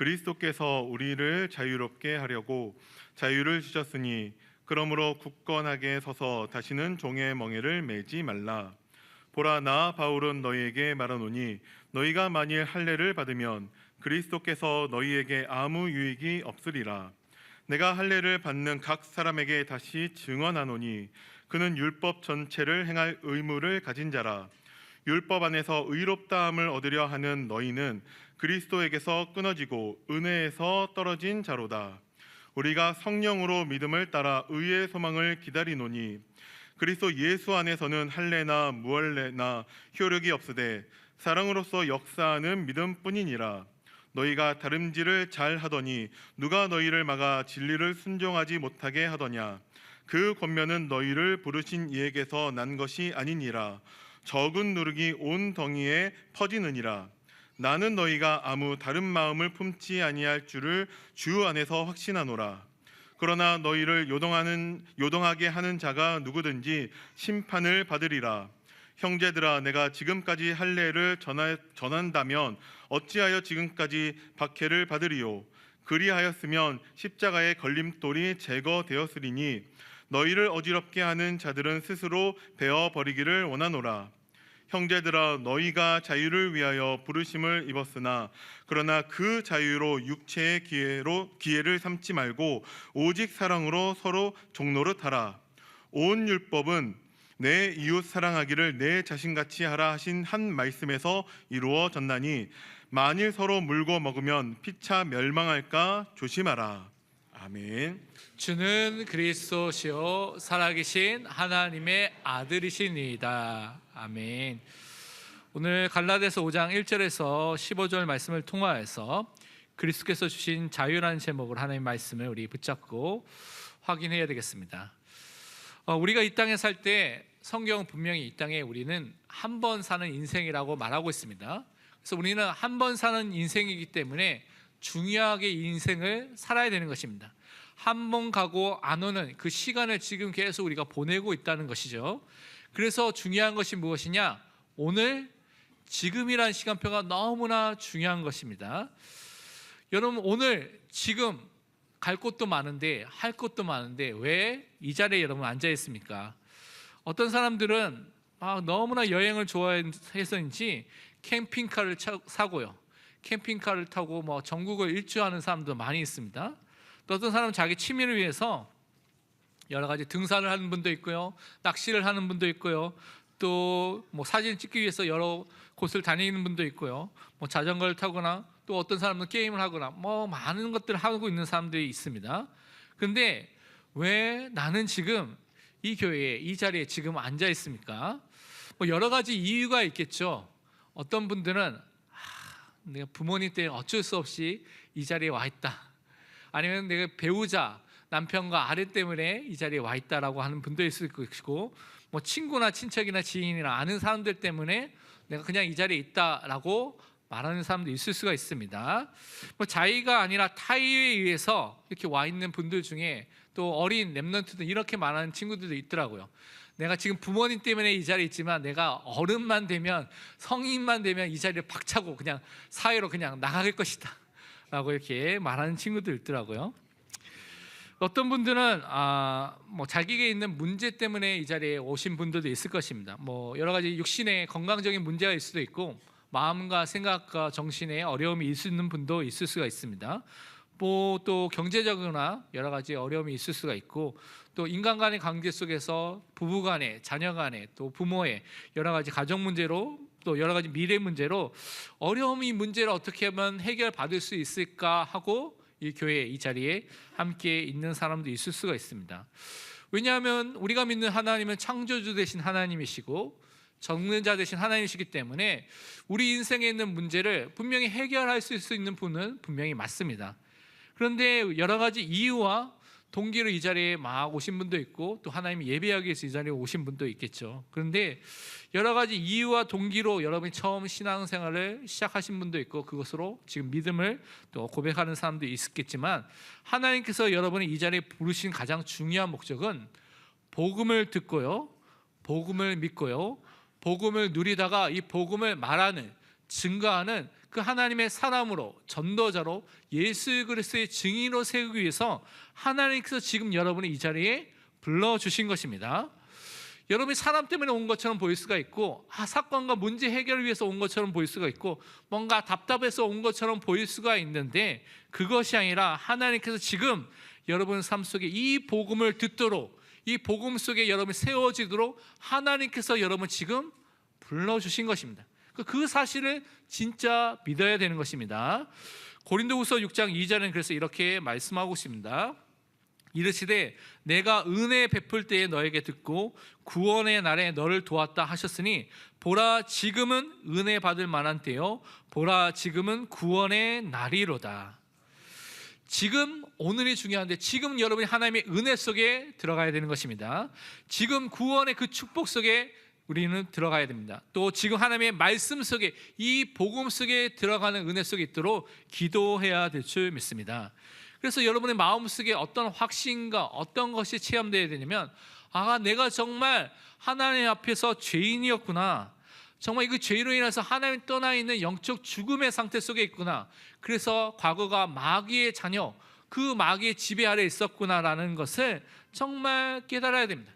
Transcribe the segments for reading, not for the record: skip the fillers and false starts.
그리스도께서 우리를 자유롭게 하려고 자유를 주셨으니 그러므로 굳건하게 서서 다시는 종의 멍에를 매지 말라. 보라, 나 바울은 너희에게 말하노니 너희가 만일 할례를 받으면 그리스도께서 너희에게 아무 유익이 없으리라. 내가 할례를 받는 각 사람에게 다시 증언하노니 그는 율법 전체를 행할 의무를 가진 자라. 율법 안에서 의롭다함을 얻으려 하는 너희는 그리스도에게서 끊어지고 은혜에서 떨어진 자로다. 우리가 성령으로 믿음을 따라 의의 소망을 기다리노니 그리스도 예수 안에서는 할례나 무할례나 효력이 없으되 사랑으로서 역사하는 믿음뿐이니라. 너희가 다름질을 잘 하더니 누가 너희를 막아 진리를 순종하지 못하게 하더냐. 그 권면은 너희를 부르신 이에게서 난 것이 아니니라. 적은 누룩이 온 덩이에 퍼지느니라. 나는 너희가 아무 다른 마음을 품지 아니할 줄을 주 안에서 확신하노라. 그러나 너희를 요동하게 하는 자가 누구든지 심판을 받으리라. 형제들아, 내가 지금까지 할례를 전한다면 어찌하여 지금까지 박해를 받으리요? 그리하였으면 십자가의 걸림돌이 제거되었으리니 너희를 어지럽게 하는 자들은 스스로 베어버리기를 원하노라. 형제들아, 너희가 자유를 위하여 부르심을 입었으나 그러나 그 자유로 육체의 기회를 삼지 말고 오직 사랑으로 서로 종노릇하라. 온 율법은 내 이웃 사랑하기를 내 자신같이 하라 하신 한 말씀에서 이루어졌나니 만일 서로 물고 먹으면 피차 멸망할까 조심하라. 아멘. 주는 그리스도시요 살아계신 하나님의 아들이시니이다. 아멘. 오늘 갈라디아서 5장 1절에서 15절 말씀을 통하여서 그리스도께서 주신 자유라는 제목으로 하나님의 말씀을 우리 붙잡고 확인해야 되겠습니다. 우리가 이 땅에 살 때 성경은 분명히 이 땅에 우리는 한 번 사는 인생이라고 말하고 있습니다. 그래서 우리는 한 번 사는 인생이기 때문에 중요하게 이 인생을 살아야 되는 것입니다. 한 번 가고 안 오는 그 시간을 지금 계속 우리가 보내고 있다는 것이죠. 그래서 중요한 것이 무엇이냐? 오늘 지금이라는 시간표가 너무나 중요한 것입니다. 여러분, 오늘 지금 갈 곳도 많은데 할 것도 많은데 왜 이 자리에 여러분 앉아 있습니까? 어떤 사람들은 너무나 여행을 좋아해서인지 캠핑카를 사고요. 캠핑카를 타고 전국을 일주하는 사람도 많이 있습니다. 또 어떤 사람은 자기 취미를 위해서 여러 가지 등산을 하는 분도 있고요, 낚시를 하는 분도 있고요, 또 사진 찍기 위해서 여러 곳을 다니는 분도 있고요, 자전거를 타거나 또 어떤 사람은 게임을 하거나 많은 것들을 하고 있는 사람들이 있습니다. 그런데 왜 나는 지금 이 교회에 이 자리에 지금 앉아 있습니까? 여러 가지 이유가 있겠죠. 어떤 분들은 내가 부모님 때문에 어쩔 수 없이 이 자리에 와 있다. 아니면 내가 배우자, 남편과 아내 때문에 이 자리에 와 있다라고 하는 분도 있을 것이고, 친구나 친척이나 지인이나 아는 사람들 때문에 내가 그냥 이 자리에 있다라고 말하는 사람도 있을 수가 있습니다. 자의가 아니라 타의에 의해서 이렇게 와 있는 분들 중에 또 어린 렘넌트들 이렇게 말하는 친구들도 있더라고요. 내가 지금 부모님 때문에 이 자리에 있지만 내가 어른만 되면, 성인만 되면 이 자리를 박차고 그냥 사회로 그냥 나갈 것이다 라고 이렇게 말하는 친구들 있더라고요. 어떤 분들은 자기에게 있는 문제 때문에 이 자리에 오신 분들도 있을 것입니다. 여러 가지 육신의 건강적인 문제가 있을 수도 있고, 마음과 생각과 정신에 어려움이 있는 분도 있을 수가 있습니다. 또 경제적이나 여러 가지 어려움이 있을 수가 있고, 또 인간 간의 관계 속에서 부부 간에, 자녀 간에, 또 부모의 여러 가지 가정 문제로, 또 여러 가지 미래 문제로 어려움이 문제를 어떻게 하면 해결받을 수 있을까 하고 이 교회 이 자리에 함께 있는 사람도 있을 수가 있습니다. 왜냐하면 우리가 믿는 하나님은 창조주 되신 하나님이시고 정는 자 되신 하나님이시기 때문에 우리 인생에 있는 문제를 분명히 해결할 수 있는 분은 분명히 맞습니다. 그런데 여러 가지 이유와 동기로 이 자리에 막 오신 분도 있고, 또 하나님이 예배하기 위해서 이 자리에 오신 분도 있겠죠. 그런데 여러 가지 이유와 동기로 여러분이 처음 신앙생활을 시작하신 분도 있고, 그것으로 지금 믿음을 또 고백하는 사람도 있겠지만, 하나님께서 여러분이 이 자리에 부르신 가장 중요한 목적은 복음을 듣고요, 복음을 믿고요, 복음을 누리다가 이 복음을 말하는, 증거하는 그 하나님의 사람으로, 전도자로, 예수 그리스도의 증인으로 세우기 위해서 하나님께서 지금 여러분을 이 자리에 불러주신 것입니다. 여러분이 사람 때문에 온 것처럼 보일 수가 있고, 사건과 문제 해결을 위해서 온 것처럼 보일 수가 있고, 뭔가 답답해서 온 것처럼 보일 수가 있는데, 그것이 아니라 하나님께서 지금 여러분 삶 속에 이 복음을 듣도록, 이 복음 속에 여러분이 세워지도록 하나님께서 여러분 지금 불러주신 것입니다. 그 사실을 진짜 믿어야 되는 것입니다. 고린도후서 6장 2절은 그래서 이렇게 말씀하고 있습니다. 이르시되 내가 은혜 베풀 때에 너에게 듣고 구원의 날에 너를 도왔다 하셨으니 보라 지금은 은혜 받을 만한 때요 보라 지금은 구원의 날이로다. 지금 오늘이 중요한데 지금 여러분이 하나님의 은혜 속에 들어가야 되는 것입니다. 지금 구원의 그 축복 속에 우리는 들어가야 됩니다. 또 지금 하나님의 말씀 속에, 이 복음 속에 들어가는 은혜 속에 있도록 기도해야 될 줄 믿습니다. 그래서 여러분의 마음속에 어떤 확신과 어떤 것이 체험되어야 되냐면, 내가 정말 하나님 앞에서 죄인이었구나, 정말 그 죄로 인해서 하나님 떠나 있는 영적 죽음의 상태 속에 있구나, 그래서 과거가 마귀의 자녀, 그 마귀의 지배 아래 있었구나라는 것을 정말 깨달아야 됩니다.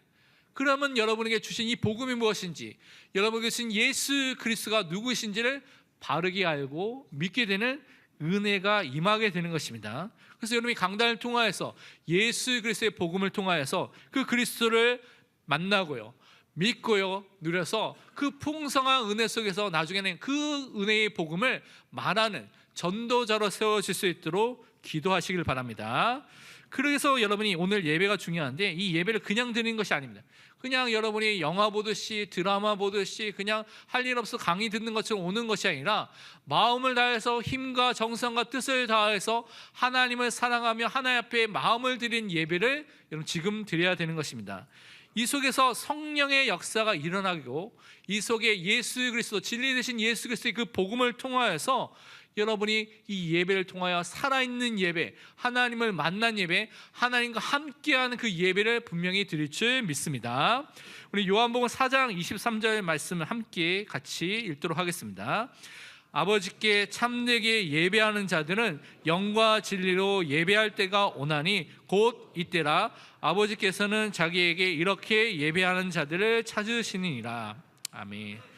그러면 여러분에게 주신 이 복음이 무엇인지, 여러분에게 주신 예수 그리스도가 누구이신지를 바르게 알고 믿게 되는 은혜가 임하게 되는 것입니다. 그래서 여러분이 강단을 통하여서 예수 그리스도의 복음을 통하여서 그 그리스도를 만나고요, 믿고요, 누려서 그 풍성한 은혜 속에서 나중에는 그 은혜의 복음을 말하는 전도자로 세워질 수 있도록 기도하시길 바랍니다. 그래서 여러분이 오늘 예배가 중요한데, 이 예배를 그냥 드리는 것이 아닙니다. 그냥 여러분이 영화 보듯이, 드라마 보듯이 그냥 할 일 없어 강의 듣는 것처럼 오는 것이 아니라, 마음을 다해서 힘과 정성과 뜻을 다해서 하나님을 사랑하며 하나님 앞에 마음을 드린 예배를 여러분 지금 드려야 되는 것입니다. 이 속에서 성령의 역사가 일어나고, 이 속에 예수 그리스도, 진리 되신 예수 그리스도의 그 복음을 통하여서 여러분이 이 예배를 통하여 살아있는 예배, 하나님을 만난 예배, 하나님과 함께하는 그 예배를 분명히 드릴 줄 믿습니다. 우리 요한복음 4장 23절 말씀을 함께 같이 읽도록 하겠습니다. 아버지께 참되게 예배하는 자들은 영과 진리로 예배할 때가 오나니 곧 이때라. 아버지께서는 자기에게 이렇게 예배하는 자들을 찾으시니라. 아멘.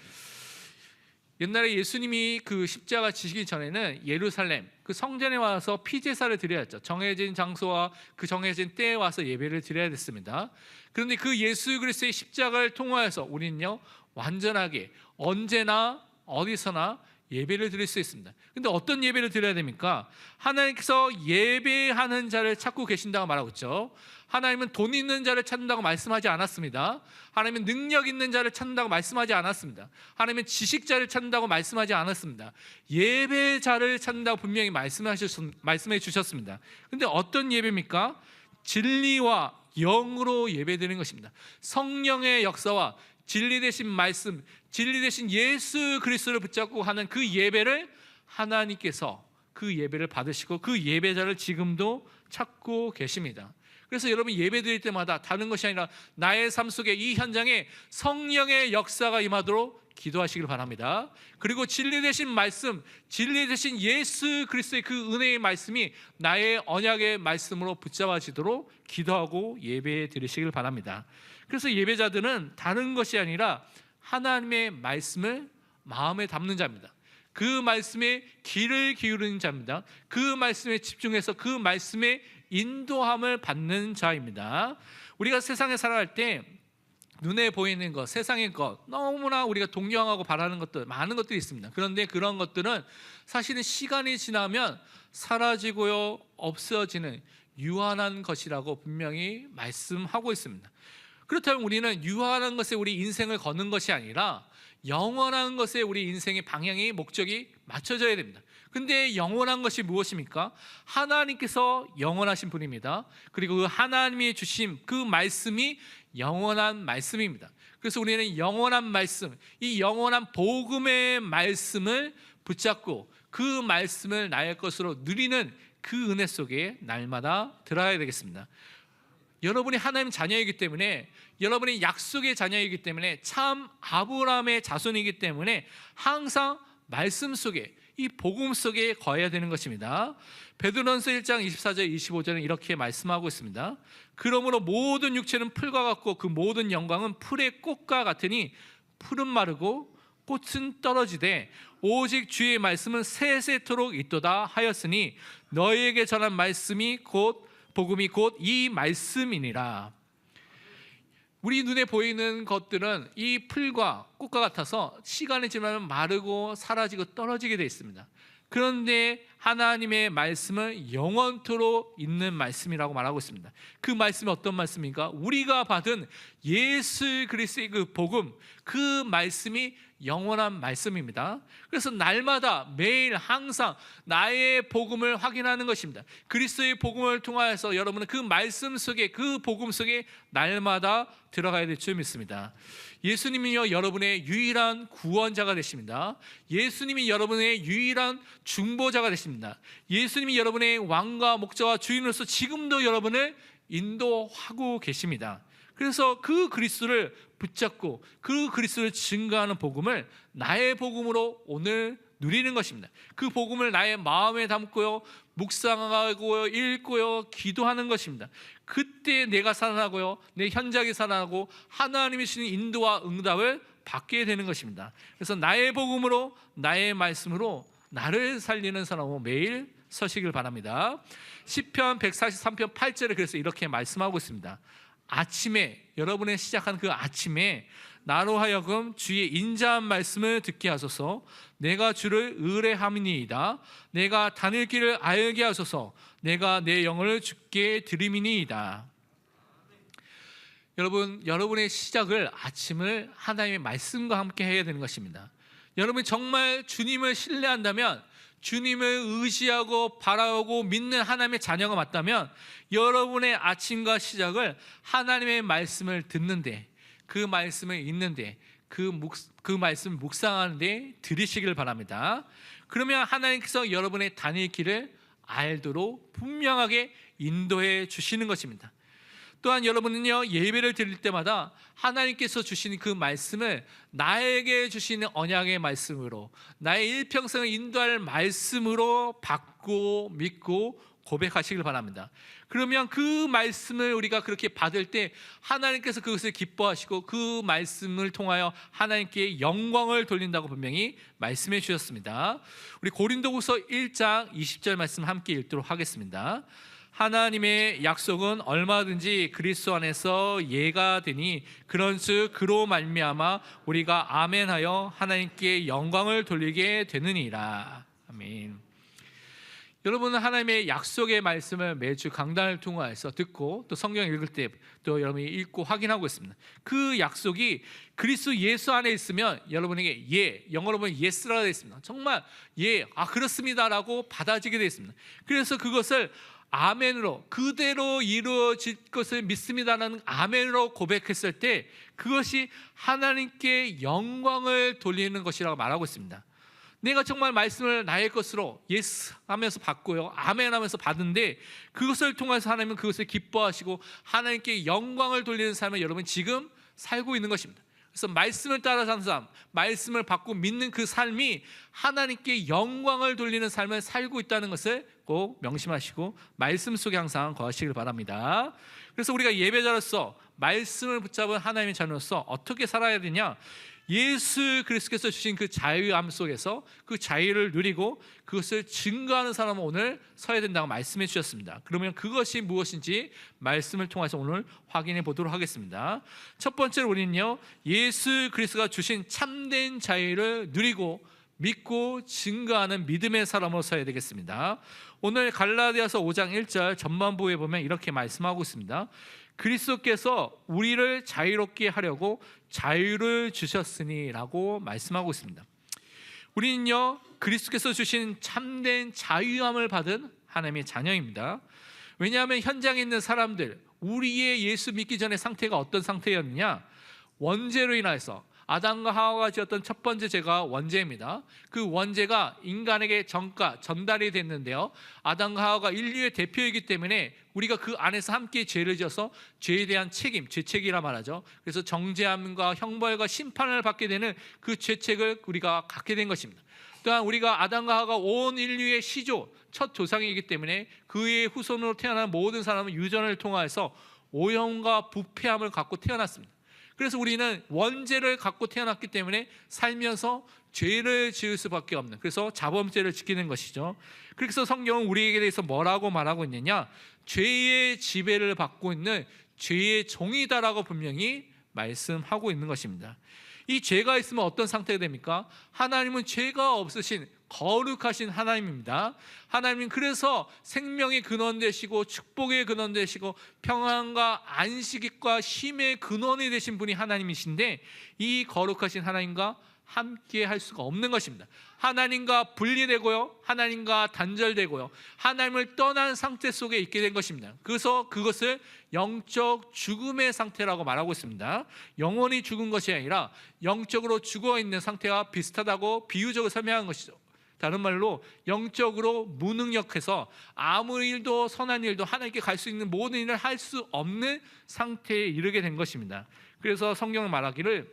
옛날에 예수님이 그 십자가 지시기 전에는 예루살렘 그 성전에 와서 피제사를 드려야 했죠. 정해진 장소와 그 정해진 때에 와서 예배를 드려야 됐습니다. 그런데 그 예수 그리스도의 십자가를 통하여서 우리는요 완전하게 언제나 어디서나 예배를 드릴 수 있습니다. 근데 어떤 예배를 드려야 됩니까? 하나님께서 예배하는 자를 찾고 계신다고 말하고 있죠. 하나님은 돈 있는 자를 찾는다고 말씀하지 않았습니다. 하나님은 능력 있는 자를 찾는다고 말씀하지 않았습니다. 하나님은 지식자를 찾는다고 말씀하지 않았습니다. 예배자를 찾는다고 분명히 말씀해 주셨습니다. 근데 어떤 예배입니까? 진리와 영으로 예배드리는 것입니다. 성령의 역사와 진리 되신 말씀, 진리 되신 예수 그리스도를 붙잡고 하는 그 예배를 하나님께서 그 예배를 받으시고 그 예배자를 지금도 찾고 계십니다. 그래서 여러분 예배 드릴 때마다 다른 것이 아니라 나의 삶 속에 이 현장에 성령의 역사가 임하도록 기도하시길 바랍니다. 그리고 진리 되신 말씀, 진리 되신 예수 그리스도의 그 은혜의 말씀이 나의 언약의 말씀으로 붙잡아지도록 기도하고 예배 드리시길 바랍니다. 그래서 예배자들은 다른 것이 아니라 하나님의 말씀을 마음에 담는 자입니다. 그 말씀에 귀를 기울이는 자입니다. 그 말씀에 집중해서 그 말씀에 인도함을 받는 자입니다. 우리가 세상에 살아갈 때 눈에 보이는 것, 세상의 것, 너무나 우리가 동경하고 바라는 것들, 많은 것들이 있습니다. 그런데 그런 것들은 사실은 시간이 지나면 사라지고요, 없어지는 유한한 것이라고 분명히 말씀하고 있습니다. 그렇다면 우리는 유한한 것에 우리 인생을 거는 것이 아니라 영원한 것에 우리 인생의 방향이, 목적이 맞춰져야 됩니다. 근데 영원한 것이 무엇입니까? 하나님께서 영원하신 분입니다. 그리고 그 하나님이 주신 그 말씀이 영원한 말씀입니다. 그래서 우리는 영원한 말씀, 이 영원한 복음의 말씀을 붙잡고 그 말씀을 나의 것으로 누리는 그 은혜 속에 날마다 들어야 되겠습니다. 여러분이 하나님 자녀이기 때문에, 여러분이 약속의 자녀이기 때문에, 참 아브라함의 자손이기 때문에 항상 말씀 속에, 이 복음 속에 거해야 되는 것입니다. 베드로전서 1장 24절 25절은 이렇게 말씀하고 있습니다. 그러므로 모든 육체는 풀과 같고 그 모든 영광은 풀의 꽃과 같으니 풀은 마르고 꽃은 떨어지되 오직 주의 말씀은 세세토록 있도다 하였으니 너희에게 전한 말씀이 곧 복음이 곧 이 말씀이니라. 우리 눈에 보이는 것들은 이 풀과 꽃과 같아서 시간이 지나면 마르고 사라지고 떨어지게 되어 있습니다. 그런데 하나님의 말씀은 영원토록 있는 말씀이라고 말하고 있습니다. 그 말씀이 어떤 말씀입니까? 우리가 받은 예수 그리스도의 그 복음, 그 말씀이 영원한 말씀입니다. 그래서 날마다 매일 항상 나의 복음을 확인하는 것입니다. 그리스도의 복음을 통하여서 여러분은 그 말씀 속에, 그 복음 속에 날마다 들어가야 될 줄 믿습니다. 예수님이요 여러분의 유일한 구원자가 되십니다. 예수님이 여러분의 유일한 중보자가 되십니다. 예수님이 여러분의 왕과 목자와 주인으로서 지금도 여러분을 인도하고 계십니다. 그래서 그 그리스도를 붙잡고 그 그리스도를 증거하는 복음을 나의 복음으로 오늘 누리는 것입니다. 그 복음을 나의 마음에 담고요, 묵상하고요, 읽고요, 기도하는 것입니다. 그때 내가 살아나고요, 내 현장이 살아나고 하나님이 주시는 인도와 응답을 받게 되는 것입니다. 그래서 나의 복음으로, 나의 말씀으로 나를 살리는 사람으로 매일 서시길 바랍니다. 시편 143편 8절에 그래서 이렇게 말씀하고 있습니다. 아침에, 여러분의 시작한 그 아침에 나로 하여금 주의 인자한 말씀을 듣게 하소서. 내가 주를 의뢰함이니이다. 내가 다닐 길을 알게 하소서. 내가 내 영혼을 주께 드림이니이다. 여러분, 여러분의 시작을 아침을 하나님의 말씀과 함께 해야 되는 것입니다. 여러분이 정말 주님을 신뢰한다면, 주님을 의지하고 바라보고 믿는 하나님의 자녀가 맞다면 여러분의 아침과 시작을 하나님의 말씀을 듣는데, 그 말씀을 읽는데, 그 말씀을 묵상하는데 들으시길 바랍니다. 그러면 하나님께서 여러분의 다닐 길을 알도록 분명하게 인도해 주시는 것입니다. 또한 여러분은요, 예배를 드릴 때마다 하나님께서 주시는 그 말씀을 나에게 주시는 언약의 말씀으로, 나의 일평생을 인도할 말씀으로 받고 믿고 고백하시길 바랍니다. 그러면 그 말씀을 우리가 그렇게 받을 때 하나님께서 그것을 기뻐하시고 그 말씀을 통하여 하나님께 영광을 돌린다고 분명히 말씀해 주셨습니다. 우리 고린도후서 1장 20절 말씀 함께 읽도록 하겠습니다. 하나님의 약속은 얼마든지 그리스도 안에서 예가 되니 그런즉 그로 말미암아 우리가 아멘하여 하나님께 영광을 돌리게 되느니라. 아멘. 여러분은 하나님의 약속의 말씀을 매주 강단을 통해서 듣고 또 성경 읽을 때 또 여러분이 읽고 확인하고 있습니다. 그 약속이 그리스도 예수 안에 있으면 여러분에게 예, 영어로 보면 예스라고 되어 있습니다. 정말 예, 그렇습니다라고 받아지게 되어 있습니다. 그래서 그것을 아멘으로, 그대로 이루어질 것을 믿습니다라는 아멘으로 고백했을 때 그것이 하나님께 영광을 돌리는 것이라고 말하고 있습니다. 내가 정말 말씀을 나의 것으로 예스 하면서 받고요, 아멘 하면서 받은데 그것을 통해서 하나님은 그것을 기뻐하시고 하나님께 영광을 돌리는 삶을 여러분 지금 살고 있는 것입니다. 그래서 말씀을 따라 사는 삶, 말씀을 받고 믿는 그 삶이 하나님께 영광을 돌리는 삶을 살고 있다는 것을 꼭 명심하시고 말씀 속에 항상 거하시길 바랍니다. 그래서 우리가 예배자로서 말씀을 붙잡은 하나님의 자녀로서 어떻게 살아야 되냐? 예수 그리스도께서 주신 그 자유함 속에서 그 자유를 누리고 그것을 증거하는 사람은 오늘 서야 된다고 말씀해 주셨습니다. 그러면 그것이 무엇인지 말씀을 통해서 오늘 확인해 보도록 하겠습니다. 첫 번째로 우리는요, 예수 그리스도가 주신 참된 자유를 누리고 믿고 증거하는 믿음의 사람으로 서야 되겠습니다. 오늘 갈라디아서 5장 1절 전반부에 보면 이렇게 말씀하고 있습니다. 그리스도께서 우리를 자유롭게 하려고 자유를 주셨으니 라고 말씀하고 있습니다. 우리는요, 그리스도께서 주신 참된 자유함을 받은 하나님의 자녀입니다. 왜냐하면 현장에 있는 사람들, 우리의 예수 믿기 전의 상태가 어떤 상태였느냐? 원죄로 인해서 아담과 하와가 지었던 첫 번째 죄가 원죄입니다. 그 원죄가 인간에게 전달이 됐는데요, 아담과 하와가 인류의 대표이기 때문에 우리가 그 안에서 함께 죄를 지어서 죄에 대한 책임, 죄책이라 말하죠. 그래서 정죄함과 형벌과 심판을 받게 되는 그 죄책을 우리가 갖게 된 것입니다. 또한 우리가 아담과 하와가 온 인류의 시조, 첫 조상이기 때문에 그의 후손으로 태어난 모든 사람은 유전을 통하여서 오염과 부패함을 갖고 태어났습니다. 그래서 우리는 원죄를 갖고 태어났기 때문에 살면서 죄를 지을 수밖에 없는, 그래서 자범죄를 지키는 것이죠. 그래서 성경은 우리에게 대해서 뭐라고 말하고 있느냐, 죄의 지배를 받고 있는 죄의 종이다라고 분명히 말씀하고 있는 것입니다. 이 죄가 있으면 어떤 상태가 됩니까? 하나님은 죄가 없으신 거룩하신 하나님입니다. 하나님은 그래서 생명의 근원 되시고 축복의 근원 되시고 평안과 안식과 쉼의 근원이 되신 분이 하나님이신데, 이 거룩하신 하나님과 함께 할 수가 없는 것입니다. 하나님과 분리되고요, 하나님과 단절되고요, 하나님을 떠난 상태 속에 있게 된 것입니다. 그래서 그것을 영적 죽음의 상태라고 말하고 있습니다. 영원히 죽은 것이 아니라 영적으로 죽어 있는 상태와 비슷하다고 비유적으로 설명한 것이죠. 다른 말로 영적으로 무능력해서 아무 일도, 선한 일도, 하나님께 갈 수 있는 모든 일을 할 수 없는 상태에 이르게 된 것입니다. 그래서 성경은 말하기를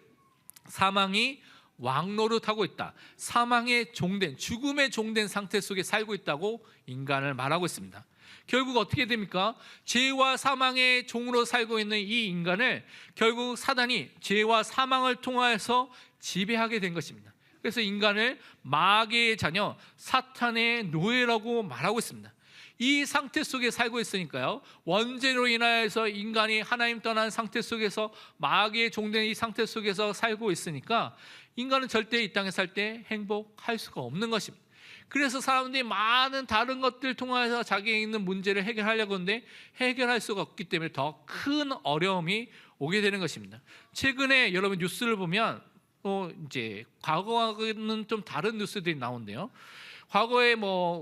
사망이 왕노릇하고 있다, 사망의 종된, 죽음의 종된 상태 속에 살고 있다고 인간을 말하고 있습니다. 결국 어떻게 됩니까? 죄와 사망의 종으로 살고 있는 이 인간을 결국 사단이 죄와 사망을 통하여서 지배하게 된 것입니다. 그래서 인간을 마귀의 자녀, 사탄의 노예라고 말하고 있습니다. 이 상태 속에 살고 있으니까요, 원죄로 인하여서 인간이 하나님 떠난 상태 속에서 마귀의 종된 이 상태 속에서 살고 있으니까 인간은 절대 이 땅에 살 때 행복할 수가 없는 것입니다. 그래서 사람들이 많은 다른 것들 통해서 자기에 있는 문제를 해결하려고 하는데 해결할 수가 없기 때문에 더 큰 어려움이 오게 되는 것입니다. 최근에 여러분 뉴스를 보면 이제 과거와는 좀 다른 뉴스들이 나오는데요. 과거에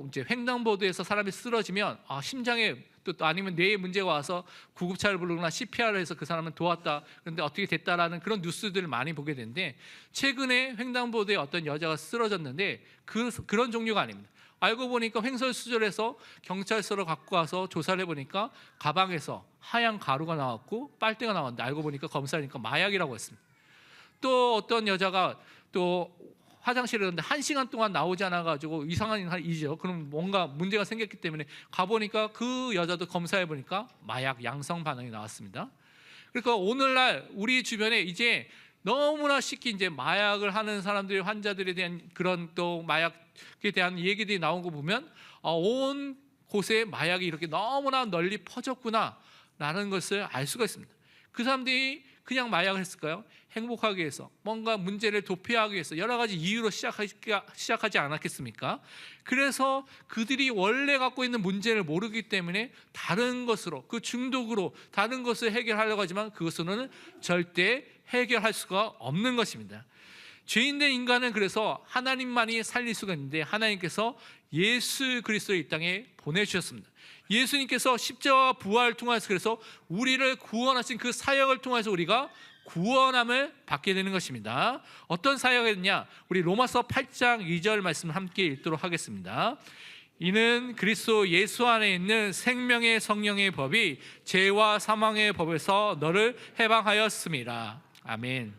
이제 횡단보도에서 사람이 쓰러지면 심장에 또 아니면 뇌에 문제가 와서 구급차를 부르거나 CPR을 해서 그 사람을 도왔다, 그런데 어떻게 됐다라는 그런 뉴스들을 많이 보게 되는데, 최근에 횡단보도에 어떤 여자가 쓰러졌는데 그런 종류가 아닙니다. 알고 보니까 횡설수설해서 경찰서로 갖고 와서 조사를 해보니까 가방에서 하얀 가루가 나왔고 빨대가 나왔는데 알고 보니까 검사하니까 마약이라고 했습니다. 또 어떤 여자가 또 화장실에 갔는데 1시간 동안 나오지 않아가지고 이상한 일이죠. 그럼 뭔가 문제가 생겼기 때문에 가보니까 그 여자도 검사해보니까 마약 양성 반응이 나왔습니다. 그러니까 오늘날 우리 주변에 이제 너무나 쉽게 이제 마약을 하는 사람들이, 환자들에 대한 그런 또 마약에 대한 얘기들이 나온 거 보면 온 곳에 마약이 이렇게 너무나 널리 퍼졌구나 라는 것을 알 수가 있습니다. 그 사람들이 그냥 마약을 했을까요? 행복하기 위해서, 뭔가 문제를 도피하기 위해서 여러 가지 이유로 시작하지 않았겠습니까? 그래서 그들이 원래 갖고 있는 문제를 모르기 때문에 다른 것으로, 그 중독으로 다른 것을 해결하려고 하지만 그것으로는 절대 해결할 수가 없는 것입니다. 죄인된 인간은 그래서 하나님만이 살릴 수가 있는데 하나님께서 예수 그리스도를 이 땅에 보내주셨습니다. 예수님께서 십자가 부활을 통해서 그래서 우리를 구원하신 그 사역을 통해서 우리가 구원함을 받게 되는 것입니다. 어떤 사역이냐? 우리 로마서 8장 2절 말씀을 함께 읽도록 하겠습니다. 이는 그리스도 예수 안에 있는 생명의 성령의 법이 죄와 사망의 법에서 너를 해방하였습니다. 아멘.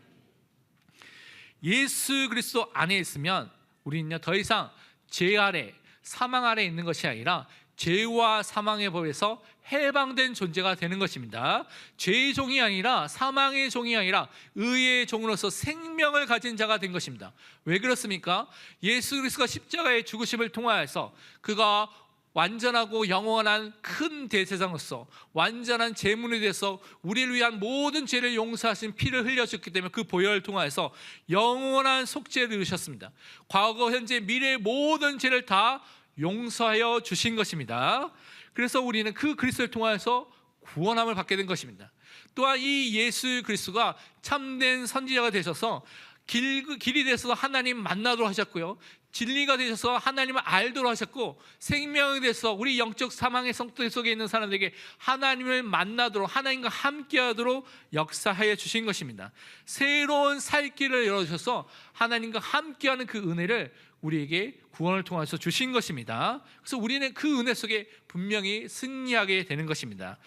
예수 그리스도 안에 있으면 우리는요 더 이상 죄 아래, 사망 아래 있는 것이 아니라 죄와 사망의 법에서 해방된 존재가 되는 것입니다. 죄의 종이 아니라, 사망의 종이 아니라 의의 종으로서 생명을 가진 자가 된 것입니다. 왜 그렇습니까? 예수 그리스도가 십자가의 죽으심을 통하여서 그가 완전하고 영원한 큰 대제사장으로서 완전한 제물이 돼서 우리를 위한 모든 죄를 용서하신 피를 흘려줬기 때문에 그 보혈을 통하여서 영원한 속죄를 이루셨습니다. 과거, 현재, 미래의 모든 죄를 다 용서하여 주신 것입니다. 그래서 우리는 그 그리스도를 통하여서 구원함을 받게 된 것입니다. 또한 이 예수 그리스도가 참된 선지자가 되셔서 길이 되셔서 하나님 만나도록 하셨고요, 진리가 되셔서 하나님을 알도록 하셨고, 생명이 되셔서 우리 영적 사망의 성도 속에 있는 사람들에게 하나님을 만나도록, 하나님과 함께하도록 역사하여 주신 것입니다. 새로운 살 길을 열어주셔서 하나님과 함께하는 그 은혜를 우리에게 구원을 통해서 주신 것입니다. 그래서 우리는 그 은혜 속에 분명히 승리하게 되는 것입니다.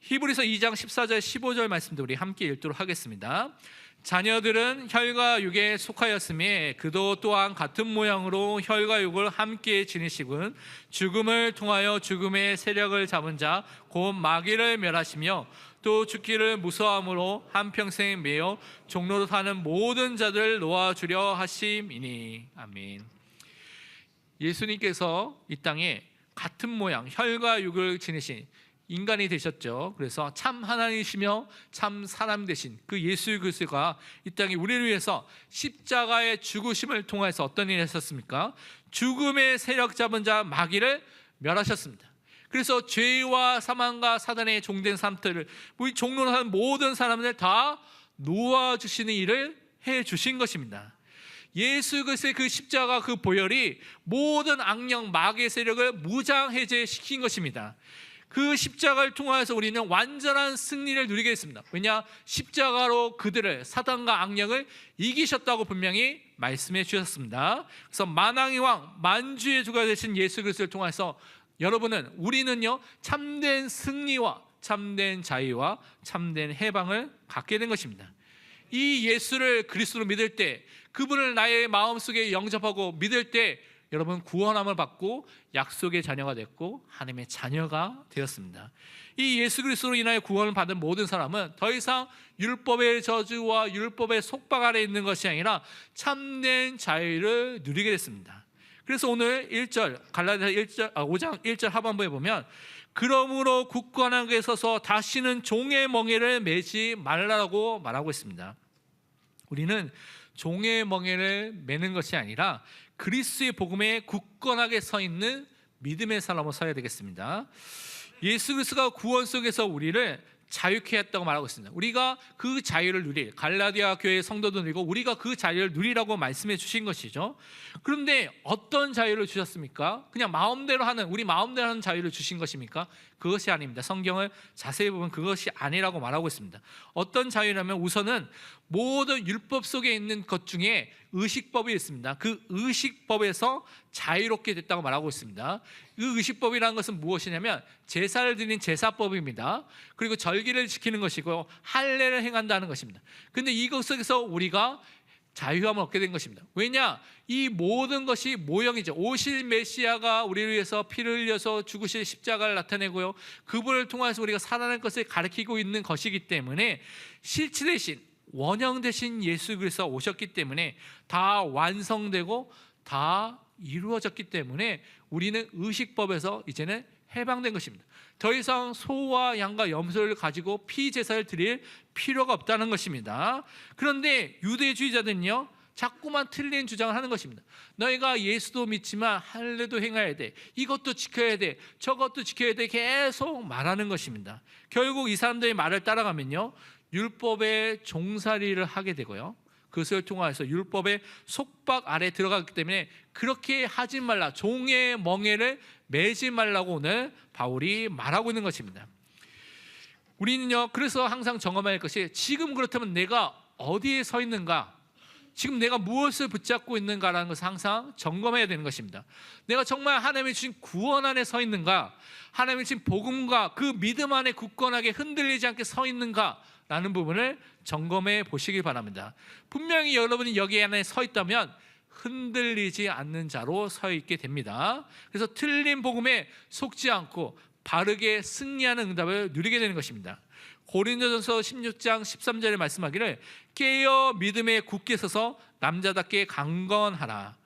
히브리서 2장 14절 15절 말씀도 우리 함께 읽도록 하겠습니다. 자녀들은 혈과 육에 속하였음에 그도 또한 같은 모양으로 혈과 육을 함께 지니시군 죽음을 통하여 죽음의 세력을 잡은 자 곧 마귀를 멸하시며 또 죽기를 무서워함으로 한평생 매여 종로로 사는 모든 자들을 놓아주려 하심이니. 아멘. 예수님께서 이 땅에 같은 모양 혈과 육을 지니신 인간이 되셨죠. 그래서 참 하나님이시며 참 사람 되신 그 예수 그리스도가 이 땅에 우리를 위해서 십자가의 죽으심을 통해서 어떤 일을 하셨습니까? 죽음의 세력 잡은 자 마귀를 멸하셨습니다. 그래서 죄와 사망과 사단의 종된 사람들을 우리 종로로 사는 모든 사람들 다 놓아주시는 일을 해주신 것입니다. 예수 그리스도의 그 십자가 그 보혈이 모든 악령 마귀의 세력을 무장해제시킨 것입니다. 그 십자가를 통하여서 우리는 완전한 승리를 누리게 됐습니다. 왜냐? 십자가로 그들을 사단과 악령을 이기셨다고 분명히 말씀해 주셨습니다. 그래서 만왕의 왕 만주의 주가 되신 예수 그리스도를 통해서 우리는요 참된 승리와 참된 자유와 참된 해방을 갖게 된 것입니다. 이 예수를 그리스도로 믿을 때, 그분을 나의 마음속에 영접하고 믿을 때 여러분 구원함을 받고 약속의 자녀가 됐고 하나님의 자녀가 되었습니다. 이 예수 그리스도로 인하여 구원을 받은 모든 사람은 더 이상 율법의 저주와 율법의 속박 아래 있는 것이 아니라 참된 자유를 누리게 됐습니다. 그래서 오늘 1절 갈라디아서 5장 1절 하반부에 보면 그러므로 굳건하게 서서 다시는 종의 멍에를 매지 말라고 말하고 있습니다. 우리는 종의 멍에를 매는 것이 아니라 그리스도의 복음에 굳건하게 서 있는 믿음의 사람으로 서야 되겠습니다. 예수 그리스도가 구원 속에서 우리를 자유케 했다고 말하고 있습니다. 우리가 그 자유를 누릴, 갈라디아 교회의 성도도 누리고 우리가 그 자유를 누리라고 말씀해 주신 것이죠. 그런데 어떤 자유를 주셨습니까? 그냥 우리 마음대로 하는 자유를 주신 것입니까? 그것이 아닙니다. 성경을 자세히 보면 그것이 아니라고 말하고 있습니다. 어떤 자유라면 우선은 모든 율법 속에 있는 것 중에 의식법이 있습니다. 그 의식법에서 자유롭게 됐다고 말하고 있습니다. 그 의식법이라는 것은 무엇이냐면 제사를 드리는 제사법입니다. 그리고 절기를 지키는 것이고 할례를 행한다는 것입니다. 근데 이것 속에서 우리가 자유함을 얻게 된 것입니다. 왜냐? 이 모든 것이 모형이죠. 오실 메시아가 우리를 위해서 피를 흘려서 죽으실 십자가를 나타내고요, 그분을 통해서 우리가 살아날 것을 가리키고 있는 것이기 때문에 실체 대신 원형 대신 예수 그리스도가 오셨기 때문에 다 완성되고 다 이루어졌기 때문에 우리는 의식법에서 이제는 해방된 것입니다. 더 이상 소와 양과 염소를 가지고 피제사를 드릴 필요가 없다는 것입니다. 그런데 유대주의자들은요 자꾸만 틀린 주장을 하는 것입니다. 너희가 예수도 믿지만 할례도 행해야 돼, 이것도 지켜야 돼, 저것도 지켜야 돼, 계속 말하는 것입니다. 결국 이 사람들의 말을 따라가면요 율법의 종살이를 하게 되고요, 그것을 통해서 율법의 속박 아래 들어가기 때문에 그렇게 하지 말라, 종의 멍에를 매지 말라고 오늘 바울이 말하고 있는 것입니다. 우리는요 그래서 항상 점검해야 할 것이, 지금 그렇다면 내가 어디에 서 있는가, 지금 내가 무엇을 붙잡고 있는가라는 것을 항상 점검해야 되는 것입니다. 내가 정말 하나님이 주신 구원 안에 서 있는가, 하나님이 주신 복음과 그 믿음 안에 굳건하게 흔들리지 않게 서 있는가 라는 부분을 점검해 보시길 바랍니다. 분명히 여러분이 여기 안에 서 있다면 흔들리지 않는 자로 서 있게 됩니다. 그래서 틀린 복음에 속지 않고 바르게 승리하는 응답을 누리게 되는 것입니다. 고린도전서 16장 13절에 말씀하기를 깨어 믿음에 굳게 서서 남자답게 강건하라.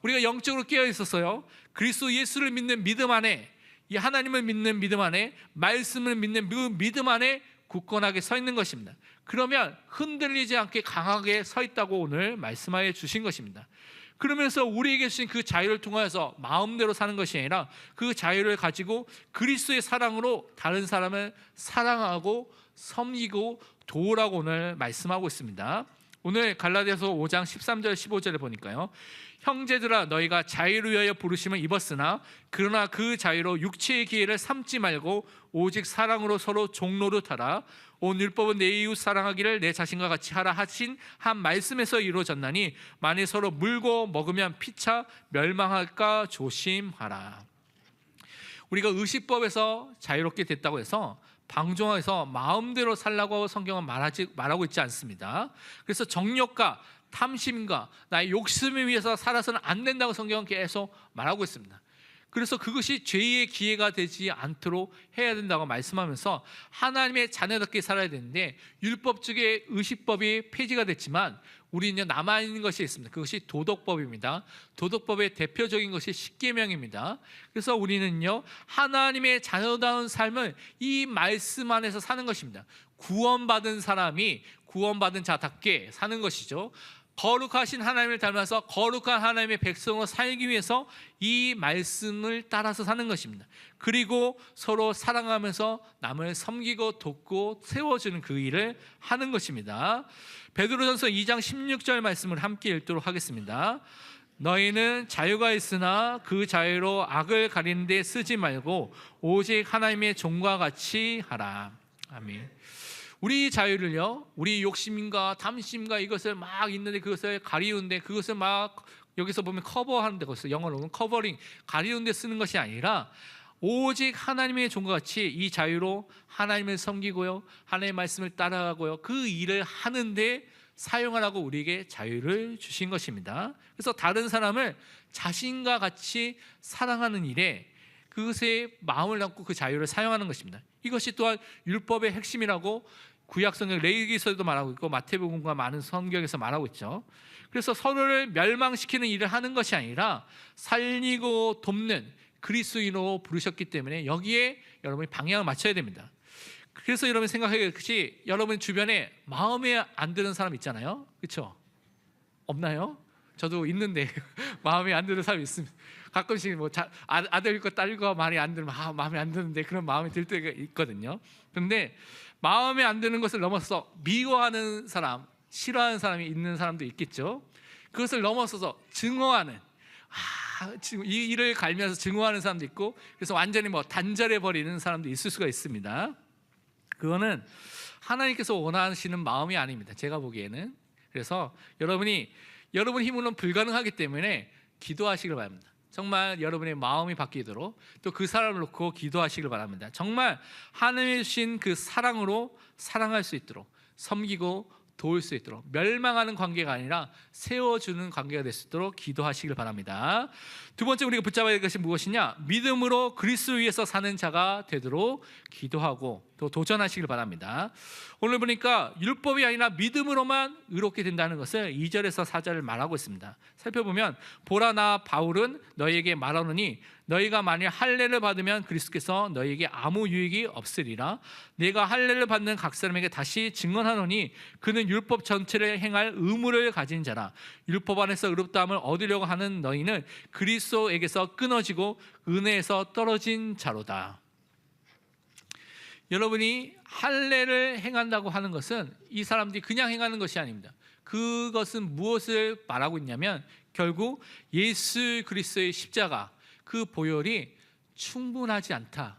우리가 영적으로 깨어 있었어요. 그리스도 예수를 믿는 믿음 안에, 이 하나님을 믿는 믿음 안에, 말씀을 믿는 그 믿음 안에 굳건하게 서 있는 것입니다. 그러면 흔들리지 않게 강하게 서 있다고 오늘 말씀하여 주신 것입니다. 그러면서 우리에게 주신 그 자유를 통하여서 마음대로 사는 것이 아니라 그 자유를 가지고 그리스도의 사랑으로 다른 사람을 사랑하고 섬기고 도우라고 오늘 말씀하고 있습니다. 오늘 갈라디아서 5장 13절 15절에 보니까요, 형제들아 너희가 자유를 위하여 부르심을 입었으나 그러나 그 자유로 육체의 기회를 삼지 말고 오직 사랑으로 서로 종노릇하라. 온 율법은 내 이웃 사랑하기를 내 자신과 같이 하라 하신 한 말씀에서 이루어졌나니 만일 서로 물고 먹으면 피차 멸망할까 조심하라. 우리가 의식법에서 자유롭게 됐다고 해서 방종해서 마음대로 살라고 성경은 말하고 있지 않습니다. 그래서 정욕과 탐심과 나의 욕심을 위해서 살아서는 안 된다고 성경은 계속 말하고 있습니다. 그래서 그것이 죄의 기회가 되지 않도록 해야 된다고 말씀하면서 하나님의 자녀답게 살아야 되는데, 율법 중에 의식법이 폐지가 됐지만 우리는 남아있는 것이 있습니다. 그것이 도덕법입니다. 도덕법의 대표적인 것이 십계명입니다. 그래서 우리는요, 하나님의 자녀다운 삶을 이 말씀 안에서 사는 것입니다. 구원받은 사람이 구원받은 자답게 사는 것이죠. 거룩하신 하나님을 닮아서 거룩한 하나님의 백성으로 살기 위해서 이 말씀을 따라서 사는 것입니다. 그리고 서로 사랑하면서 남을 섬기고 돕고 세워주는 그 일을 하는 것입니다. 베드로전서 2장 16절 말씀을 함께 읽도록 하겠습니다. 너희는 자유가 있으나 그 자유로 악을 가리는 데 쓰지 말고 오직 하나님의 종과 같이 하라. 아멘. 우리 자유를요, 우리 욕심과 탐심과 이것을 막 있는데 그것을 가리우는데, 그것을 막 여기서 보면 커버하는 데, 거기서 영어로는 커버링, 가리우는 데 쓰는 것이 아니라 오직 하나님의 종과 같이 이 자유로 하나님을 섬기고요, 하나님의 말씀을 따라가고요, 그 일을 하는데 사용하라고 우리에게 자유를 주신 것입니다. 그래서 다른 사람을 자신과 같이 사랑하는 일에 그것에 마음을 담고 그 자유를 사용하는 것입니다. 이것이 또한 율법의 핵심이라고 구약성경 레위기서에도 말하고 있고 마태복음과 많은 성경에서 말하고 있죠. 그래서 서로를 멸망시키는 일을 하는 것이 아니라 살리고 돕는 그리스도인으로 부르셨기 때문에 여기에 여러분이 방향을 맞춰야 됩니다. 그래서 여러분 생각해보시, 여러분 주변에 마음에 안 드는 사람 있잖아요. 그렇죠? 없나요? 저도 있는데 마음에 안 드는 사람이 있습니다. 가끔씩 뭐 아들과 딸과 말이 안 들면 마음에 안 드는데 그런 마음이 들 때가 있거든요. 그런데 마음에 안 드는 것을 넘어서 미워하는 사람, 싫어하는 사람이 있는 사람도 있겠죠. 그것을 넘어서서 증오하는, 이 일을 갈면서 증오하는 사람도 있고, 그래서 완전히 뭐 단절해 버리는 사람도 있을 수가 있습니다. 그거는 하나님께서 원하시는 마음이 아닙니다, 제가 보기에는. 그래서 여러분 힘으로는 불가능하기 때문에 기도하시길 바랍니다. 정말 여러분의 마음이 바뀌도록, 또 그 사람을 놓고 기도하시길 바랍니다. 정말 하나님이 주신 그 사랑으로 사랑할 수 있도록, 섬기고 도울 수 있도록, 멸망하는 관계가 아니라 세워주는 관계가 될 수 있도록 기도하시길 바랍니다. 두 번째 우리가 붙잡아야 할 것이 무엇이냐? 믿음으로 그리스도 위해서 사는 자가 되도록 기도하고 또 도전하시길 바랍니다. 오늘 보니까 율법이 아니라 믿음으로만 의롭게 된다는 것을 2절에서 4절을 말하고 있습니다. 살펴보면 보라, 나 바울은 너희에게 말하노니 너희가 만일 할례를 받으면 그리스도께서 너희에게 아무 유익이 없으리라. 내가 할례를 받는 각 사람에게 다시 증언하노니 그는 율법 전체를 행할 의무를 가진 자라. 율법 안에서 의롭다함을 얻으려고 하는 너희는 그리스도에게서 끊어지고 은혜에서 떨어진 자로다. 여러분이 할례를 행한다고 하는 것은 이 사람들이 그냥 행하는 것이 아닙니다. 그것은 무엇을 말하고 있냐면 결국 예수 그리스도의 십자가, 그 보혈이 충분하지 않다.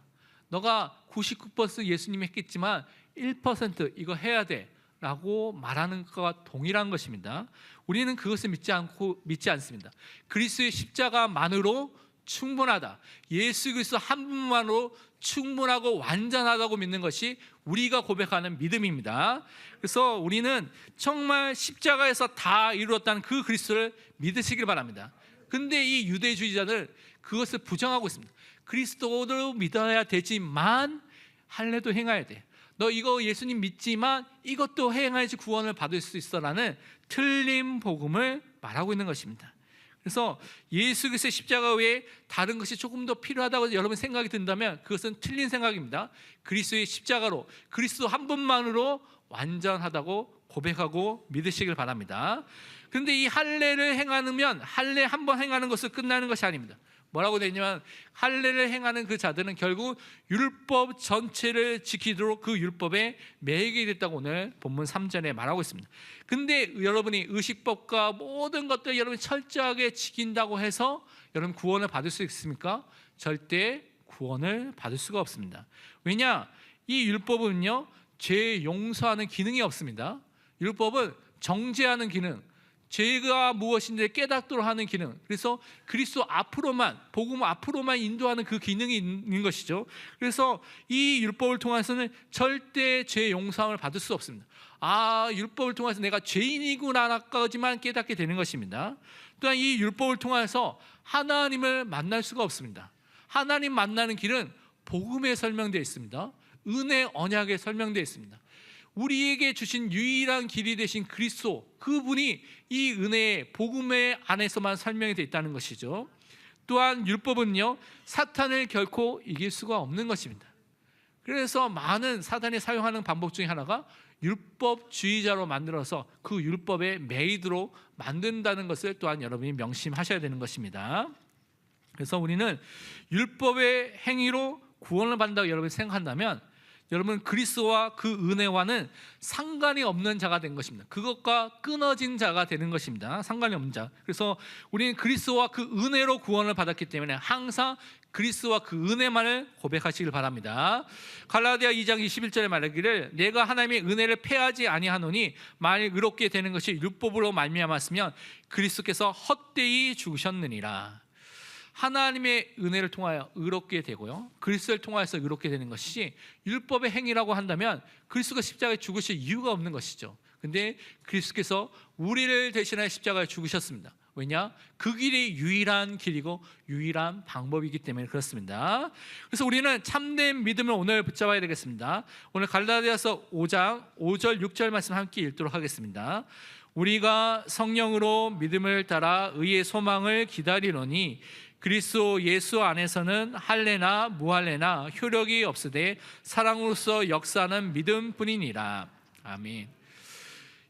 너가 99% 예수님이 했겠지만 1% 이거 해야 돼 라고 말하는 것과 동일한 것입니다. 우리는 그것을 믿지 않습니다. 그리스도의 십자가만으로 충분하다. 예수 그리스도 한 분만으로 충분하고 완전하다고 믿는 것이 우리가 고백하는 믿음입니다. 그래서 우리는 정말 십자가에서 다 이루었다는 그 그리스도를 믿으시길 바랍니다. 근데 이 유대주의자들 그것을 부정하고 있습니다. 그리스도도 믿어야 되지만 할례도 행해야 돼. 너 이거 예수님 믿지만 이것도 행해야지 구원을 받을 수 있어라는 틀린 복음을 말하고 있는 것입니다. 그래서 예수 그리스도의 십자가 외에 다른 것이 조금 더 필요하다고 여러분 생각이 든다면 그것은 틀린 생각입니다. 그리스도의 십자가로, 그리스도 한 분만으로 완전하다고 고백하고 믿으시길 바랍니다. 그런데 이 할례를 행하면 할례 한 번 행하는 것을 끝나는 것이 아닙니다. 뭐라고 되어 있냐면 할례를 행하는 그 자들은 결국 율법 전체를 지키도록 그 율법에 매이게 됐다고 오늘 본문 3절에 말하고 있습니다. 근데 여러분이 의식법과 모든 것들 여러분이 철저하게 지킨다고 해서 여러분 구원을 받을 수 있습니까? 절대 구원을 받을 수가 없습니다. 왜냐? 이 율법은요, 죄 용서하는 기능이 없습니다. 율법은 정죄하는 기능, 죄가 무엇인지 깨닫도록 하는 기능. 그래서 그리스도 앞으로만, 복음 앞으로만 인도하는 그 기능이 있는 것이죠. 그래서 이 율법을 통해서는 절대 죄 용서함을 받을 수 없습니다. 율법을 통해서 내가 죄인이구나까지만 깨닫게 되는 것입니다. 또한 이 율법을 통해서 하나님을 만날 수가 없습니다. 하나님 만나는 길은 복음에 설명되어 있습니다. 은혜 언약에 설명되어 있습니다. 우리에게 주신 유일한 길이 되신 그리스도, 그분이 이 은혜의 복음의 안에서만 설명이 되어 있다는 것이죠. 또한 율법은요, 사탄을 결코 이길 수가 없는 것입니다. 그래서 많은 사단이 사용하는 방법 중에 하나가 율법주의자로 만들어서 그 율법의 메이드로 만든다는 것을 또한 여러분이 명심하셔야 되는 것입니다. 그래서 우리는 율법의 행위로 구원을 받는다고 여러분이 생각한다면 여러분 그리스도와 그 은혜와는 상관이 없는 자가 된 것입니다. 그것과 끊어진 자가 되는 것입니다. 상관이 없는 자. 그래서 우리는 그리스도와 그 은혜로 구원을 받았기 때문에 항상 그리스도와 그 은혜만을 고백하시길 바랍니다. 갈라디아 2장 21절에 말하기를 내가 하나님의 은혜를 패하지 아니하노니 만일 의롭게 되는 것이 율법으로 말미암았으면 그리스도께서 헛되이 죽으셨느니라. 하나님의 은혜를 통하여 의롭게 되고요, 그리스도를 통하여서 의롭게 되는 것이 율법의 행위라고 한다면 그리스도가 십자가에 죽으실 이유가 없는 것이죠. 근데 그리스도께서 우리를 대신하여 십자가에 죽으셨습니다. 왜냐? 그 길이 유일한 길이고 유일한 방법이기 때문에 그렇습니다. 그래서 우리는 참된 믿음을 오늘 붙잡아야 되겠습니다. 오늘 갈라디아서 5장 5절 6절 말씀 함께 읽도록 하겠습니다. 우리가 성령으로 믿음을 따라 의의 소망을 기다리노니 그리스도 예수 안에서는 할례나 무할례나 효력이 없으되 사랑으로서 역사하는 믿음뿐이니라. 아멘.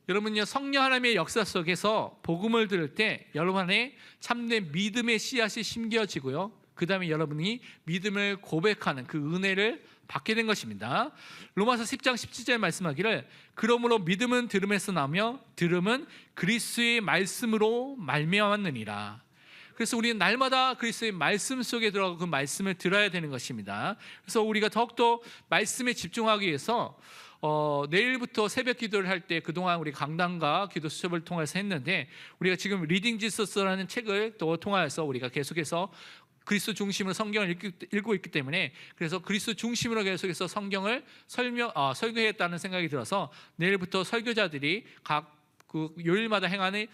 여러분요, 성령 하나님의 역사 속에서 복음을 들을 때 여러분 안에 참된 믿음의 씨앗이 심겨지고요, 그 다음에 여러분이 믿음을 고백하는 그 은혜를 받게 된 것입니다. 로마서 10장 17절 말씀하기를 그러므로 믿음은 들음에서 나며 들음은 그리스도의 말씀으로 말미암았느니라. 그래서 우리는 날마다 그리스도의 말씀 속에 들어가고 그 말씀을 들어야 되는 것입니다. 그래서 우리가 더욱더 말씀에 집중하기 위해서 내일부터 새벽 기도를 할 때 그동안 우리 강단과 기도 수첩을 통해서 했는데 우리가 지금 리딩 지서스라는 책을 또 통하여서 우리가 계속해서 그리스도 중심으로 성경을 읽고 있기 때문에 그래서 그리스도 중심으로 계속해서 성경을 설교했다는 생각이 들어서 내일부터 설교자들이 각 그 요일마다 행하는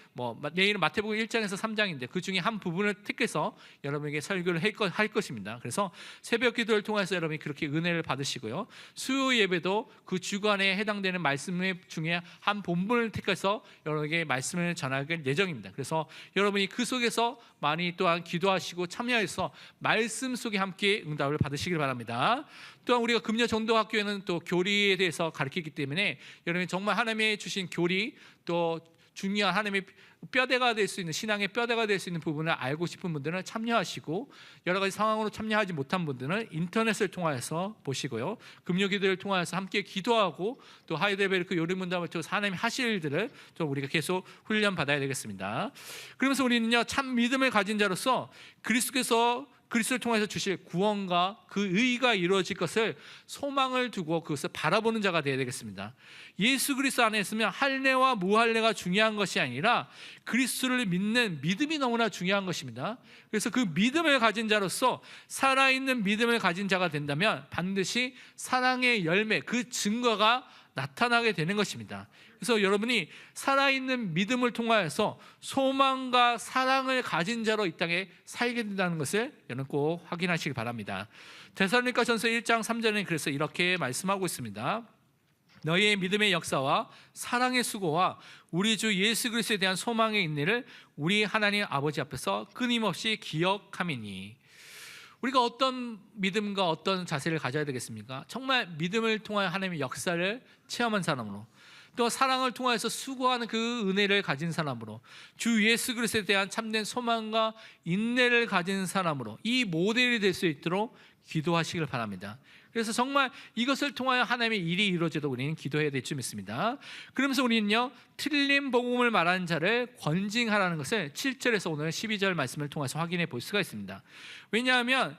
내일은 마태복음 1장에서 3장인데 그 중에 한 부분을 택해서 여러분에게 설교를 할 것입니다. 그래서 새벽 기도를 통해서 여러분이 그렇게 은혜를 받으시고요, 수요 예배도 그 주간에 해당되는 말씀 중에 한 본문을 택해서 여러분에게 말씀을 전할 예정입니다. 그래서 여러분이 그 속에서 많이 또한 기도하시고 참여해서 말씀 속에 함께 응답을 받으시길 바랍니다. 또한 우리가 금요 전도학교에는 또 교리에 대해서 가르치기 때문에 여러분이 정말 하나님의 주신 교리, 또 중요한 하나님의 뼈대가 될 수 있는, 신앙의 뼈대가 될 수 있는 부분을 알고 싶은 분들은 참여하시고, 여러 가지 상황으로 참여하지 못한 분들은 인터넷을 통해서 보시고요, 금요기도를 통해서 함께 기도하고 또 하이델베르크 요리문답을 통해서 하나님이 하실 일들을 좀 우리가 계속 훈련 받아야 되겠습니다. 그러면서 우리는요, 참 믿음을 가진 자로서 그리스도를 통해서 주실 구원과 그 의가 이루어질 것을 소망을 두고 그것을 바라보는 자가 되어야 되겠습니다. 예수 그리스도 안에 있으면 할례와 무할례가 중요한 것이 아니라 그리스도를 믿는 믿음이 너무나 중요한 것입니다. 그래서 그 믿음을 가진 자로서 살아있는 믿음을 가진 자가 된다면 반드시 사랑의 열매, 그 증거가 나타나게 되는 것입니다. 그래서 여러분이 살아있는 믿음을 통하여서 소망과 사랑을 가진 자로 이 땅에 살게 된다는 것을 여러분 꼭 확인하시기 바랍니다. 데살로니가전서 1장 3절에 그래서 이렇게 말씀하고 있습니다. 너희의 믿음의 역사와 사랑의 수고와 우리 주 예수 그리스도에 대한 소망의 인내를 우리 하나님 아버지 앞에서 끊임없이 기억함이니. 우리가 어떤 믿음과 어떤 자세를 가져야 되겠습니까? 정말 믿음을 통하여 하나님의 역사를 체험한 사람으로, 또 사랑을 통해서 수고하는 그 은혜를 가진 사람으로, 주 예수 그리스도에 대한 참된 소망과 인내를 가진 사람으로 이 모델이 될 수 있도록 기도하시길 바랍니다. 그래서 정말 이것을 통하여 하나님의 일이 이루어져도 우리는 기도해야 될 줄 믿습니다. 그러면서 우리는요, 틀린 복음을 말하는 자를 권징하라는 것을 7절에서 오늘 12절 말씀을 통해서 확인해 볼 수가 있습니다. 왜냐하면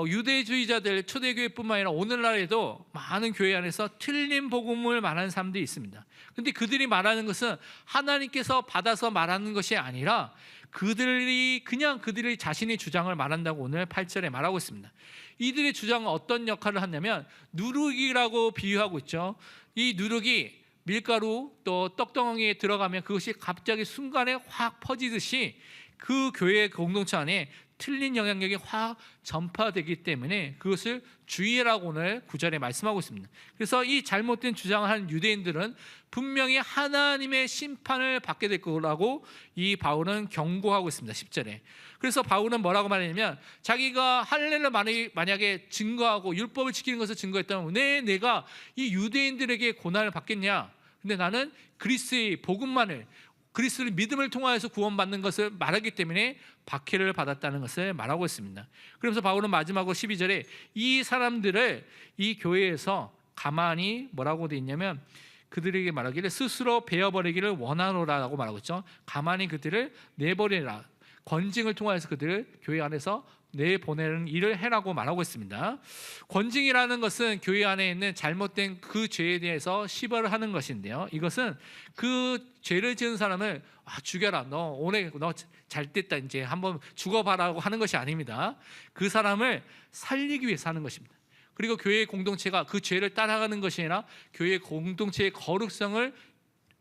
유대주의자들 초대교회뿐만 아니라 오늘날에도 많은 교회 안에서 틀린 복음을 말하는 사람들이 있습니다. 근데 그들이 말하는 것은 하나님께서 받아서 말하는 것이 아니라 그들이 자신의 주장을 말한다고 오늘 8절에 말하고 있습니다. 이들의 주장은 어떤 역할을 하냐면 누룩이라고 비유하고 있죠. 이 누룩이 밀가루 또 떡덩어리에 들어가면 그것이 갑자기 순간에 확 퍼지듯이 그 교회 공동체 안에 틀린 영향력이 확 전파되기 때문에 그것을 주의라고 오늘 9절에 말씀하고 있습니다. 그래서 이 잘못된 주장을 하는 유대인들은 분명히 하나님의 심판을 받게 될 거라고 이 바울은 경고하고 있습니다. 10절에. 그래서 바울은 뭐라고 말하냐면 자기가 할례를 만약에 증거하고 율법을 지키는 것을 증거했다면 왜 내가 이 유대인들에게 고난을 받겠냐? 근데 나는 그리스도의 복음만을 그리스도의 믿음을 통하여서 구원받는 것을 말하기 때문에 박해를 받았다는 것을 말하고 있습니다. 그러면서 바울은 마지막으로 12절에 이 사람들을 이 교회에서 가만히 뭐라고 되어 있냐면 그들에게 말하기를 스스로 베어버리기를 원하노라라고 말하고 있죠. 가만히 그들을 내버리라. 권징을 통하여서 그들을 교회 안에서 내보내는 일을 해라고 말하고 있습니다. 권징이라는 것은 교회 안에 있는 잘못된 그 죄에 대해서 시벌을 하는 것인데요. 이것은 그 죄를 지은 사람을 죽여라. 너 오늘 너 잘됐다. 이제 한번 죽어봐라고 하는 것이 아닙니다. 그 사람을 살리기 위해서 하는 것입니다. 그리고 교회 공동체가 그 죄를 따라가는 것이 아니라 교회 공동체의 거룩성을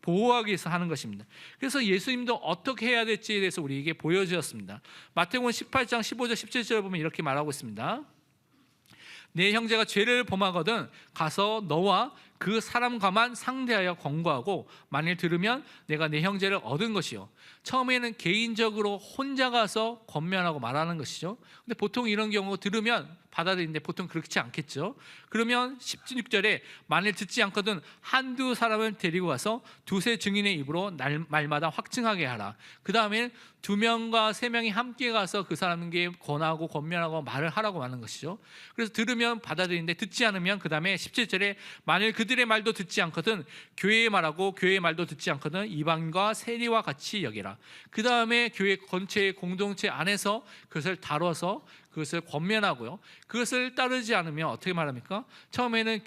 보호하기 위해서 하는 것입니다. 그래서 예수님도 어떻게 해야 될지에 대해서 우리에게 보여주었습니다. 마태복음 18장 15절 17절을 보면 이렇게 말하고 있습니다. 내 형제가 죄를 범하거든 가서 너와 그 사람과만 상대하여 권고하고 만일 들으면 내가 내 형제를 얻은 것이요. 처음에는 개인적으로 혼자 가서 권면하고 말하는 것이죠. 근데 보통 이런 경우 들으면 받아들이는데 보통 그렇지 않겠죠. 그러면 16절에 만일 듣지 않거든 한두 사람을 데리고 가서 두세 증인의 입으로 말마다 확증하게 하라. 그 다음에 2명과 3명이 함께 가서 그 사람에게 권하고 권면하고 말을 하라고 하는 것이죠. 그래서 들으면 받아들이는데 듣지 않으면 그 다음에 17절에 만일 그들의 말도 듣지 않거든 교회의 말하고 교회의 말도 듣지 않거든 이방인과 세리와 같이 여기라. 그 다음에 교회 전체의 공동체 안에서 그것을 다뤄서 그것을 권면하고요. 그것을 따르지 않으면 어떻게 말합니까? 처음에는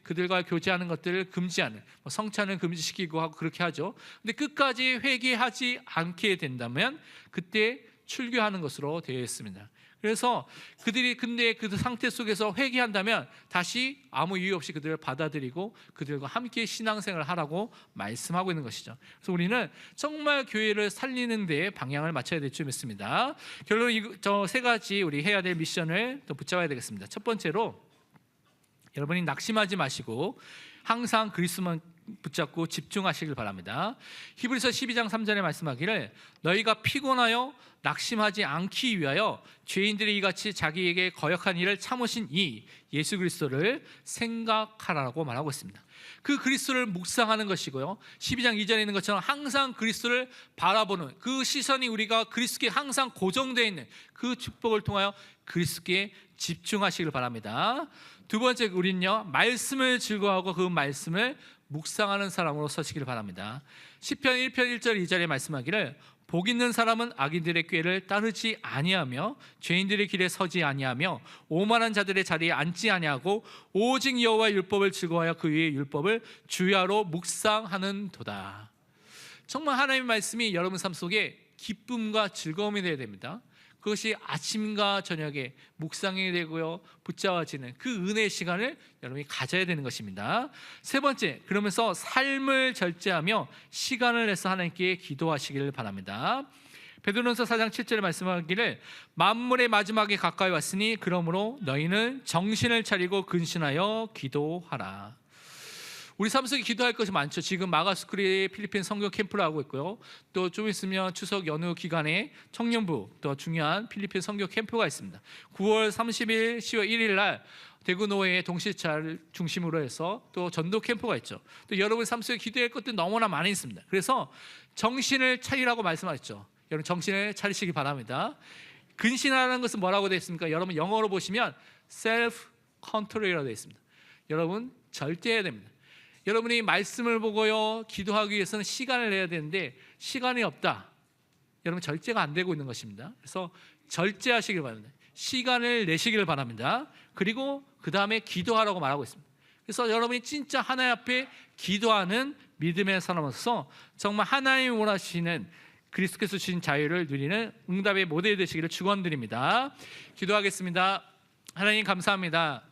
그들과 교제하는 것들을 금지하는, 성찬을 금지시키고 하고 그렇게 하죠. 근데 끝까지 회개하지 않게 된다면 그때 출교하는 것으로 되어 있습니다. 그래서 그들이 근데 그 상태 속에서 회개한다면 다시 아무 이유 없이 그들을 받아들이고 그들과 함께 신앙생활을 하라고 말씀하고 있는 것이죠. 그래서 우리는 정말 교회를 살리는 데 방향을 맞춰야 될 줄 믿습니다. 결론 저 3가지 우리 해야 될 미션을 또 붙잡아야 되겠습니다. 첫 번째로 여러분이 낙심하지 마시고 항상 그리스도만 붙잡고 집중하시길 바랍니다. 히브리서 12장 3절에 말씀하기를 너희가 피곤하여 낙심하지 않기 위하여 죄인들이 이같이 자기에게 거역한 일을 참으신 이 예수 그리스도를 생각하라고 말하고 있습니다. 그 그리스도를 묵상하는 것이고요. 12장 2절에 있는 것처럼 항상 그리스도를 바라보는 그 시선이 우리가 그리스도께 항상 고정되어 있는 그 축복을 통하여 그리스도께 집중하시길 바랍니다. 두 번째 우리는요 말씀을 즐거워하고 그 말씀을 묵상하는 사람으로 서시길 바랍니다. 시편 1편 1절 2절에 말씀하기를 복 있는 사람은 악인들의 꾀를 따르지 아니하며 죄인들의 길에 서지 아니하며 오만한 자들의 자리에 앉지 아니하고 오직 여호와의 율법을 즐거워하여 그 위의 율법을 주야로 묵상하는도다. 정말 하나님의 말씀이 여러분 삶 속에 기쁨과 즐거움이 되어야 됩니다. 그것이 아침과 저녁에 묵상이 되고요 붙잡아지는 그 은혜의 시간을 여러분이 가져야 되는 것입니다. 세 번째, 그러면서 삶을 절제하며 시간을 내서 하나님께 기도하시기를 바랍니다. 베드로전서 4장 7절에 말씀하기를 만물의 마지막에 가까이 왔으니 그러므로 너희는 정신을 차리고 근신하여 기도하라. 우리 삶 속에 기도할 것이 많죠. 지금 마가스쿨이 필리핀 선교 캠프를 하고 있고요. 또 좀 있으면 추석 연휴 기간에 청년부 또 중요한 필리핀 선교 캠프가 있습니다. 9월 30일, 10월 1일 날 대구 노회의 동시차를 중심으로 해서 또 전도 캠프가 있죠. 또 여러분 삶 속에 기도할 것들 너무나 많이 있습니다. 그래서 정신을 차리라고 말씀하셨죠. 여러분 정신을 차리시기 바랍니다. 근신하라는 것은 뭐라고 되어 있습니까? 여러분 영어로 보시면 self control이라고 되어 있습니다. 여러분 절제해야 됩니다. 여러분이 말씀을 보고요 기도하기 위해서는 시간을 내야 되는데 시간이 없다. 여러분 절제가 안 되고 있는 것입니다. 그래서 절제하시길 바랍니다. 시간을 내시기를 바랍니다. 그리고 그 다음에 기도하라고 말하고 있습니다. 그래서 여러분이 진짜 하나님 앞에 기도하는 믿음의 사람으로서 정말 하나님이 원하시는 그리스도께서 주신 자유를 누리는 응답의 모델이 되시기를 축원드립니다. 기도하겠습니다. 하나님 감사합니다.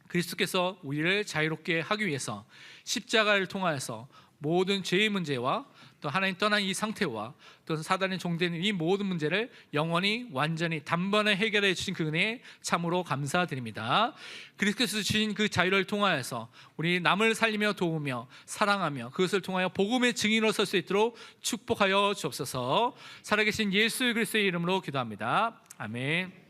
그리스도께서 우리를 자유롭게 하기 위해서 십자가를 통하여서 모든 죄의 문제와 또 하나님 떠난 이 상태와 또 사단의 종되는 이 모든 문제를 영원히 완전히 단번에 해결해 주신 그 은혜에 참으로 감사드립니다. 그리스도께서 주신 그 자유를 통하여서 우리 남을 살리며 도우며 사랑하며 그것을 통하여 복음의 증인으로 설 수 있도록 축복하여 주옵소서. 살아계신 예수 그리스도의 이름으로 기도합니다. 아멘.